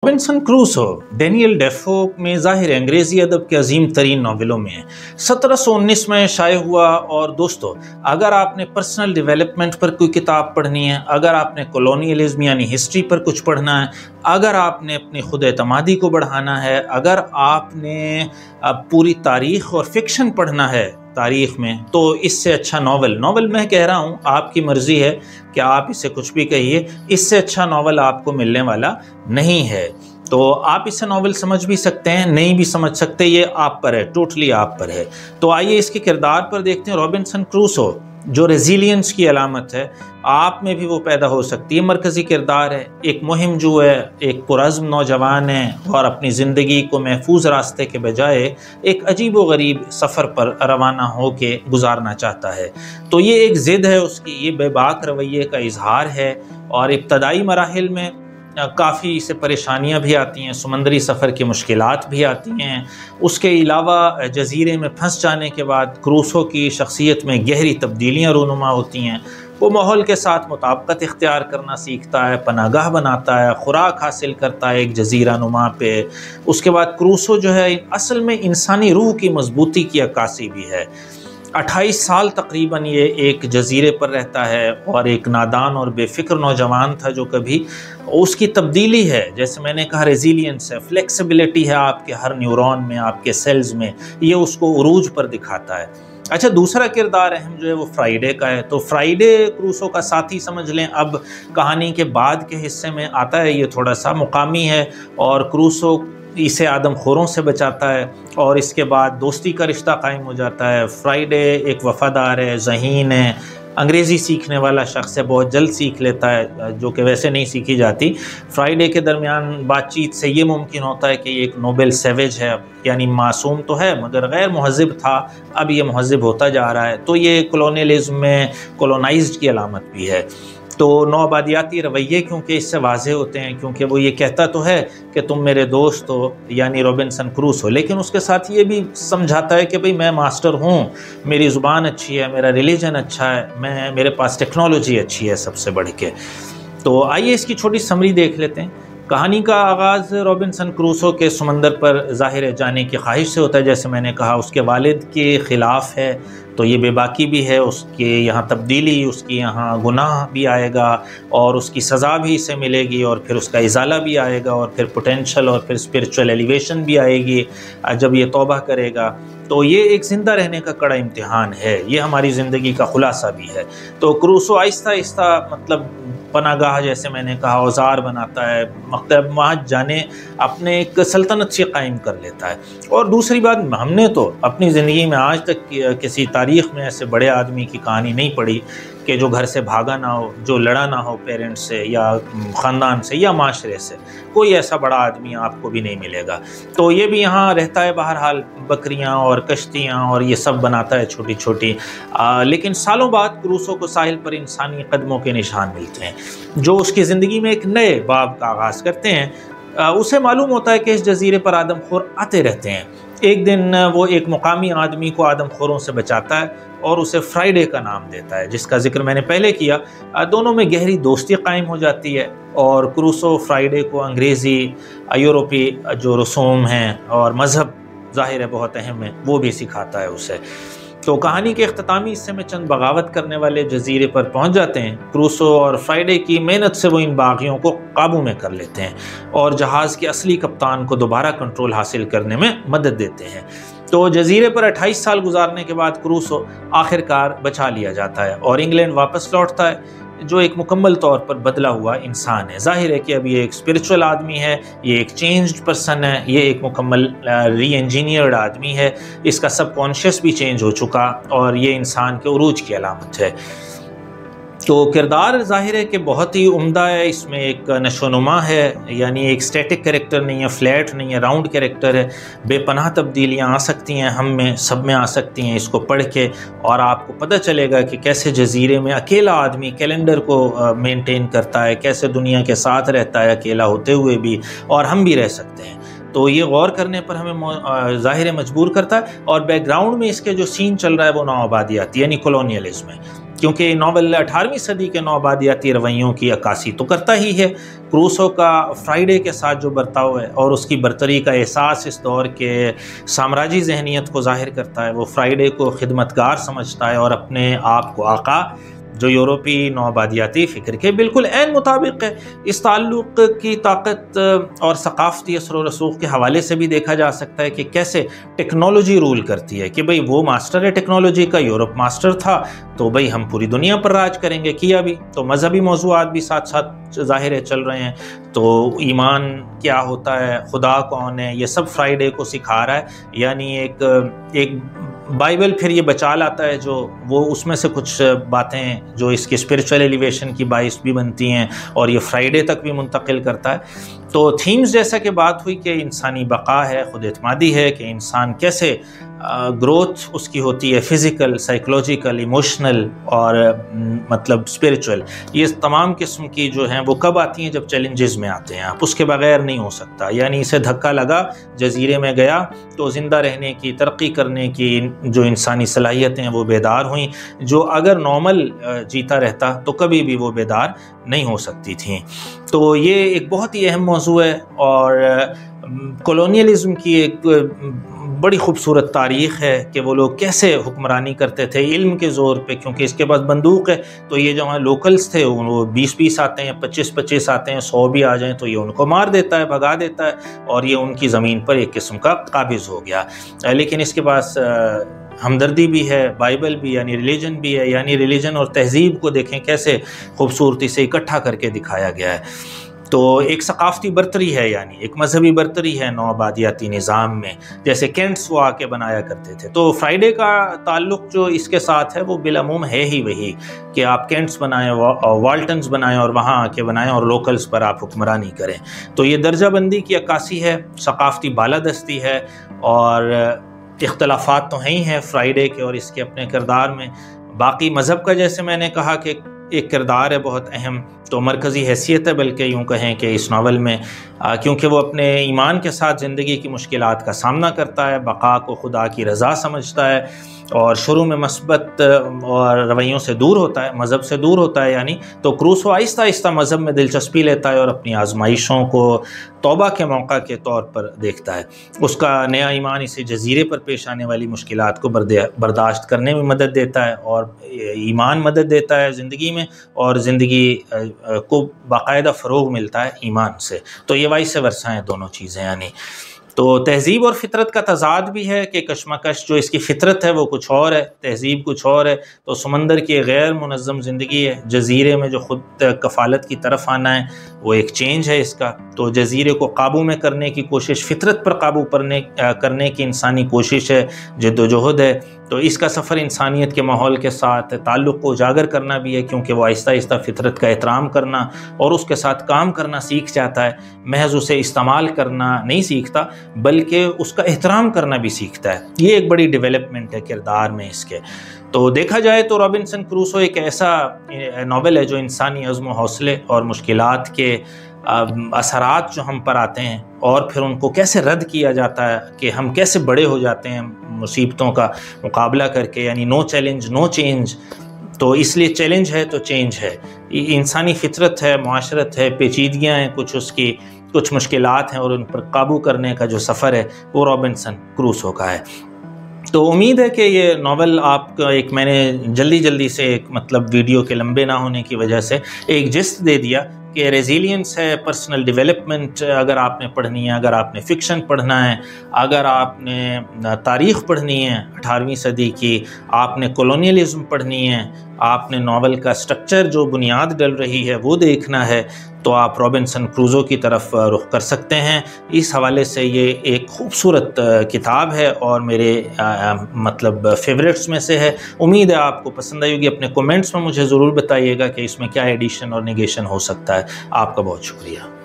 Robinson Crusoe Daniel Dafoe में ज़ाहिर अंग्रेज़ी अदब के अजीम तरीन नावलों में है। 1719 में शाये हुआ। और दोस्तों, अगर आपने पर्सनल डेवलपमेंट पर कोई किताब पढ़नी है, अगर आपने कॉलोनियलिज्म यानी हिस्ट्री पर कुछ पढ़ना है, अगर आपने अपनी खुद एतमादी को बढ़ाना है, अगर आपने पूरी तारीख़ और फिक्शन पढ़ना है तारीख़ में, तो इससे अच्छा नावल मैं कह रहा हूँ, आपकी मर्ज़ी है कि आप इसे कुछ भी कहिए, इससे अच्छा नावल आपको मिलने वाला नहीं है। तो आप इसे नावल समझ भी सकते हैं, नहीं भी समझ सकते, ये आप पर है, टोटली आप पर है। तो आइए इसके किरदार पर देखते हैं। रॉबिन्सन क्रूसो जो रेजिलियंस की अलामत है, आप में भी वो पैदा हो सकती है। मरकज़ी किरदार है, एक मुहिम जो है, एक पुरज़्म नौजवान है और अपनी ज़िंदगी को महफूज रास्ते के बजाय एक अजीब व गरीब सफ़र पर रवाना हो के गुजारना चाहता है। तो ये एक ज़िद है उसकी, ये बेबाक रवैये का इजहार है। और इब्तदाई मराहिल में काफ़ी से परेशानियां भी आती हैं, समंदरी सफ़र की मुश्किलात भी आती हैं। उसके अलावा जजीरे में फंस जाने के बाद क्रूसो की शख्सियत में गहरी तब्दीलियां रूनुमा होती हैं। वो माहौल के साथ मुताबिकत इख्तियार करना सीखता है, पनागाह बनाता है, खुराक हासिल करता है एक जजीरा नुमा पे। उसके बाद क्रूसो जो है असल में इंसानी रूह की मजबूती की अक्कासी भी है। 28 साल तकरीबन ये एक जजीरे पर रहता है और एक नादान और बेफिक्र नौजवान था जो कभी उसकी तब्दीली है, जैसे मैंने कहा, रेजिलियंस है, फ्लेक्सिबिलिटी है आपके हर न्यूरॉन में, आपके सेल्स में, ये उसको उरूज पर दिखाता है। अच्छा, दूसरा किरदार अहम जो है वो फ्राइडे का है। तो फ्राइडे क्रूसो का साथी समझ लें। अब कहानी के बाद के हिस्से में आता है, ये थोड़ा सा मुकामी है और क्रूसो इसे आदमखोरों से बचाता है और इसके बाद दोस्ती का रिश्ता कायम हो जाता है। फ्राइडे एक वफ़ादार है, ज़हीन है, अंग्रेज़ी सीखने वाला शख्स है, बहुत जल्द सीख लेता है, जो कि वैसे नहीं सीखी जाती। फ्राइडे के दरमियान बातचीत से ये मुमकिन होता है कि ये एक नोबल सेवेज है, यानी मासूम तो है मगर गैर महज़िब था, अब ये महज़िब होता जा रहा है। तो ये कॉलोनियलिज्म में कॉलोनाइज्ड की अलामत भी है। तो नौआबादियाती रवैये क्योंकि इससे वाज़े होते हैं, क्योंकि वो ये कहता तो है कि तुम मेरे दोस्त हो, यानी रॉबिन्सन क्रूसो, लेकिन उसके साथ ये भी समझाता है कि भाई मैं मास्टर हूँ, मेरी ज़ुबान अच्छी है, मेरा रिलीजन अच्छा है, मेरे पास टेक्नोलॉजी अच्छी है सबसे बढ़ के। तो आइए इसकी छोटी समरी देख लेते हैं। कहानी का आगाज़ रॉबिन्सन क्रूसो के समंदर पर ज़ाहिर जाने की ख्वाहिश से होता है। जैसे मैंने कहा, उसके वालिद के ख़िलाफ़ है, तो ये बेबाकी भी है, उसके यहाँ तब्दीली, उसकी यहाँ गुनाह भी आएगा और उसकी सज़ा भी इसे मिलेगी और फिर उसका इज़ाला भी आएगा और फिर पोटेंशल और फिर स्पिरिचुअल एलिवेशन भी आएगी जब ये तौबा करेगा। तो ये एक ज़िंदा रहने का कड़ा इम्तिहान है, ये हमारी ज़िंदगी का खुलासा भी है। तो क्रूसो आहिस्ता आहिस्ता मतलब पनागाह, जैसे मैंने कहा, औजार बनाता है, मतलब वहाँ जाने अपने एक सल्तनत से कायम कर लेता है। और दूसरी बात, हमने तो अपनी ज़िंदगी में आज तक किसी तारीख़ में ऐसे बड़े आदमी की कहानी नहीं पढ़ी कि जो घर से भागा ना हो, जो लड़ा ना हो पेरेंट्स से या ख़ानदान से या माशरे से। कोई ऐसा बड़ा आदमी आपको भी नहीं मिलेगा। तो ये भी यहाँ रहता है, बहरहाल बकरियाँ और कश्तियाँ और ये सब बनाता है छोटी छोटी। लेकिन सालों बाद क्रूसो को साहिल पर इंसानी कदमों के निशान मिलते हैं जो उसकी ज़िंदगी में एक नए बाब का आगाज़ करते हैं। उसे मालूम होता है कि इस जजीरे पर आदमखोर आते रहते हैं। एक दिन वो एक मुकामी आदमी को आदमखोरों से बचाता है और उसे फ्राइडे का नाम देता है, जिसका जिक्र मैंने पहले किया। दोनों में गहरी दोस्ती कायम हो जाती है और क्रूसो फ्राइडे को अंग्रेज़ी, यूरोपी जो रसूम हैं और मज़हब ज़ाहिर है बहुत अहम है, वो भी सिखाता है उसे। तो कहानी के अख्तामी हिस्से में चंद बगावत करने वाले जजीरे पर पहुंच जाते हैं। क्रूसो और फ्राइडे की मेहनत से वो इन बागियों को काबू में कर लेते हैं और जहाज़ के असली कप्तान को दोबारा कंट्रोल हासिल करने में मदद देते हैं। तो जजीरे पर 28 साल गुजारने के बाद क्रूसो आखिरकार बचा लिया जाता है और इंग्लैंड वापस लौटता है, जो एक मुकम्मल तौर पर बदला हुआ इंसान है। जाहिर है कि अब ये एक स्पिरिचुअल आदमी है, ये एक चेंज्ड पर्सन है, ये एक मुकम्मल री इंजीनियर्ड आदमी है, इसका सब कॉन्शियस भी चेंज हो चुका और ये इंसान के उरूज की अलामत है। तो किरदार ज़ाहिर है कि बहुत ही उम्दा है, इसमें एक नशोनुमा है, यानी एक स्टैटिक कैरेक्टर नहीं है, फ्लैट नहीं है, राउंड कैरेक्टर है। बेपनाह तब्दीलियाँ आ सकती हैं, हम में सब में आ सकती हैं इसको पढ़ के, और आपको पता चलेगा कि कैसे जजीरे में अकेला आदमी कैलेंडर को मेंटेन करता है, कैसे दुनिया के साथ रहता है अकेला होते हुए भी, और हम भी रह सकते हैं। तो ये गौर करने पर हमें ज़ाहिर मजबूर करता है। और बैकग्राउंड में इसके जो सीन चल रहा है वो नौआबादियाती यानी कॉलोनियलिज्म है। کیونکہ یہ ناول 18ویں صدی کے نوآبادیاتی رویوں کی عکاسی تو کرتا ہی ہے۔ کروسو کا فرائیڈے کے ساتھ جو برتاؤ ہے اور اس کی برتری کا احساس اس دور کے سامراجی ذہنیت کو ظاہر کرتا ہے۔ وہ فرائیڈے کو خدمتگار سمجھتا ہے اور اپنے آپ کو آقا، جو یورپی نوآبادیاتی فکر کے بالکل عین مطابق ہے۔ اس تعلق کی طاقت اور ثقافتی اثر و رسوخ کے حوالے سے بھی دیکھا جا سکتا ہے کہ کیسے ٹیکنالوجی رول کرتی ہے، کہ بھئی وہ ماسٹر ہے ٹیکنالوجی کا، یورپ ماسٹر تھا، تو بھئی ہم پوری دنیا پر راج کریں گے، کیا بھی۔ تو مذہبی موضوعات بھی ساتھ ساتھ ظاہر ہے چل رہے ہیں، تو ایمان کیا ہوتا ہے، خدا کون ہے، یہ سب فرائیڈے کو سکھا رہا ہے۔ یعنی ایک بائبل پھر یہ بچا لاتا ہے، جو وہ اس میں سے کچھ باتیں جو اس کے اسپرچول ایلیویشن کی باعث بھی بنتی ہیں اور یہ فرائیڈے تک بھی منتقل کرتا ہے۔ تو تھیمز جیسا کہ بات ہوئی کہ انسانی بقا ہے، خود اعتمادی ہے، کہ انسان کیسے گروتھ اس کی ہوتی ہے، فزیکل، سائیکولوجیکل، ایموشنل اور مطلب اسپرچول، یہ تمام قسم کی جو ہیں وہ کب آتی ہیں؟ جب چیلنجز میں آتے ہیں، آپ اس کے بغیر نہیں ہو سکتا۔ یعنی اسے دھکا لگا، جزیرے میں گیا تو زندہ رہنے کی، ترقی کرنے کی جو انسانی صلاحیتیں ہیں وہ بیدار ہوئیں، جو اگر نارمل جیتا رہتا تو کبھی بھی وہ بیدار نہیں ہو سکتی تھیں۔ تو یہ ایک بہت ہی اہم موضوع ہے اور کولونیلزم کی ایک بڑی خوبصورت تاریخ ہے کہ وہ لوگ کیسے حکمرانی کرتے تھے علم کے زور پہ، کیونکہ اس کے پاس بندوق ہے، تو یہ جو وہاں لوکلز تھے وہ 20 آتے ہیں، 25 آتے ہیں، 100 بھی آ جائیں تو یہ ان کو مار دیتا ہے، بھگا دیتا ہے، اور یہ ان کی زمین پر ایک قسم کا قابض ہو گیا۔ لیکن اس کے پاس ہمدردی بھی ہے، بائبل بھی، یعنی ریلیجن بھی ہے، یعنی ریلیجن اور تہذیب کو دیکھیں کیسے خوبصورتی سے اکٹھا کر کے دکھایا گیا ہے۔ تو ایک ثقافتی برتری ہے، یعنی ایک مذہبی برتری ہے نوآبادیاتی نظام میں، جیسے کینٹس وہ آ کے بنایا کرتے تھے۔ تو فرائیڈے کا تعلق جو اس کے ساتھ ہے وہ بالعموم ہے ہی وہی کہ آپ کینٹس بنائیں، والٹنز بنائیں اور وہاں آ کے بنائیں اور لوکلز پر آپ حکمرانی کریں۔ تو یہ درجہ بندی کی عکاسی ہے، ثقافتی بالادستی ہے، اور اختلافات تو ہیں ہی فرائیڈے کے اور اس کے اپنے کردار میں۔ باقی مذہب کا جیسے میں نے کہا کہ ایک کردار ہے بہت اہم، تو مرکزی حیثیت ہے، بلکہ یوں کہیں کہ اس ناول میں، کیونکہ وہ اپنے ایمان کے ساتھ زندگی کی مشکلات کا سامنا کرتا ہے، بقا کو خدا کی رضا سمجھتا ہے، اور شروع میں مثبت اور رویوں سے دور ہوتا ہے، مذہب سے دور ہوتا ہے یعنی، تو کروسو آہستہ آہستہ مذہب میں دلچسپی لیتا ہے اور اپنی آزمائشوں کو توبہ کے موقع کے طور پر دیکھتا ہے۔ اس کا نیا ایمان اسے جزیرے پر پیش آنے والی مشکلات کو برداشت کرنے میں مدد دیتا ہے، اور ایمان مدد دیتا ہے زندگی میں، اور زندگی کو باقاعدہ فروغ ملتا ہے ایمان سے۔ تو یہ وائس ورثہ ہیں دونوں چیزیں، یعنی تو تہذیب اور فطرت کا تضاد بھی ہے کہ کشمکش، جو اس کی فطرت ہے وہ کچھ اور ہے، تہذیب کچھ اور ہے۔ تو سمندر کی غیر منظم زندگی ہے، جزیرے میں جو خود کفالت کی طرف آنا ہے وہ ایک چینج ہے اس کا۔ تو جزیرے کو قابو میں کرنے کی کوشش، فطرت پر قابو کرنے کی انسانی کوشش ہے، جد و جہد ہے۔ تو اس کا سفر انسانیت کے ماحول کے ساتھ تعلق کو اجاگر کرنا بھی ہے، کیونکہ وہ آہستہ آہستہ فطرت کا احترام کرنا اور اس کے ساتھ کام کرنا سیکھ جاتا ہے، محض اسے استعمال کرنا نہیں سیکھتا بلکہ اس کا احترام کرنا بھی سیکھتا ہے۔ یہ ایک بڑی ڈیولپمنٹ ہے کردار میں اس کے۔ تو دیکھا جائے تو رابنسن کروسو ایک ایسا ناول ہے جو انسانی عزم و حوصلے اور مشکلات کے اثرات جو ہم پر آتے ہیں اور پھر ان کو کیسے رد کیا جاتا ہے، کہ ہم کیسے بڑے ہو جاتے ہیں مصیبتوں کا مقابلہ کر کے، یعنی نو چیلنج نو چینج۔ تو اس لیے چیلنج ہے تو چینج ہے، انسانی فطرت ہے، معاشرت ہے، پیچیدگیاں ہیں کچھ، اس کی کچھ مشکلات ہیں، اور ان پر قابو کرنے کا جو سفر ہے وہ رابنسن کروسو کا ہے۔ تو امید ہے کہ یہ ناول آپ کا ایک، میں نے جلدی سے ایک مطلب ویڈیو کے لمبے نہ ہونے کی وجہ سے ایک جسٹ دے دیا کہ ریزیلینس ہے، پرسنل ڈیولپمنٹ اگر آپ نے پڑھنی ہے، اگر آپ نے فکشن پڑھنا ہے، اگر آپ نے تاریخ پڑھنی ہے 18ویں صدی کی، آپ نے کولونیلزم پڑھنی ہے، آپ نے ناول کا سٹرکچر جو بنیاد ڈل رہی ہے وہ دیکھنا ہے، تو آپ رابنسن کروسو کی طرف رخ کر سکتے ہیں۔ اس حوالے سے یہ ایک خوبصورت کتاب ہے اور میرے مطلب فیوریٹس میں سے ہے۔ امید ہے آپ کو پسند آئی ہوگی۔ اپنے کومنٹس میں مجھے ضرور بتائیے گا کہ اس میں کیا ایڈیشن اور نیگیشن ہو سکتا ہے۔ آپ کا بہت شکریہ۔